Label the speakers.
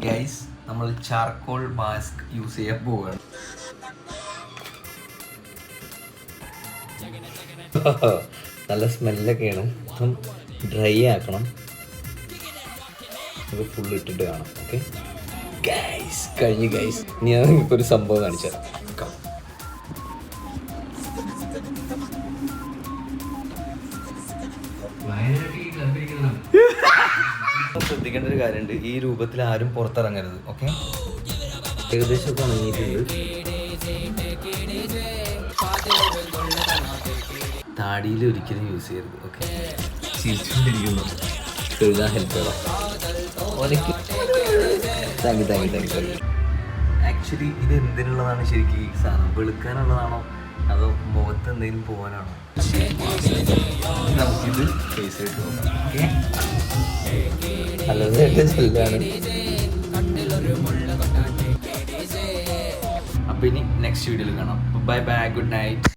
Speaker 1: Guys, നമ്മൾ charcoal mask use ചെയ്യാൻ പോവുകയാണ്. നല്ല സ്മെല്ലൊക്കെയാണ്. അപ്പം ഡ്രൈ ആക്കണം. ഇത് ഫുൾ ഇട്ടിട്ട് കാണാം. ഓക്കെ ഗൈസ്, കഴിഞ്ഞു ഗൈസ്. ഇനി ഞാൻ നിങ്ങൾക്ക് ഒരു സംഭവം കാണിച്ചു തരാം. ശ്രദ്ധിക്കേണ്ട ഒരു കാര്യമുണ്ട്, ഈ രൂപത്തിൽ ആരും പുറത്തിറങ്ങരുത്. ഓക്കെ, ഏകദേശം ഉണങ്ങിയിട്ടുണ്ട്. താടിയിൽ ഒരിക്കലും യൂസ് ചെയ്യരുത്. ഓക്കെ, ചിരിച്ചുകൊണ്ടിരിക്കുന്നു. എഴുതാൻ ഹെൽപ്പ് ചെയ്യണം. ആക്ച്വലി ഇത് എന്തിനുള്ളതാണ് ശരിക്കും? ഈ സാധനം വെളുക്കാനുള്ളതാണോ അതോ മുഖത്ത് എന്തെങ്കിലും പോകാനാണോ? നമുക്കിത് ഫേസ് ആയിട്ട് നോക്കാം. ഓക്കെ, നല്ലതായിട്ട് ചെല്ലാണ്. അപ്പൊ ഇനി നെക്സ്റ്റ് വീഡിയോയിൽ കാണാം. Bye bye, good night.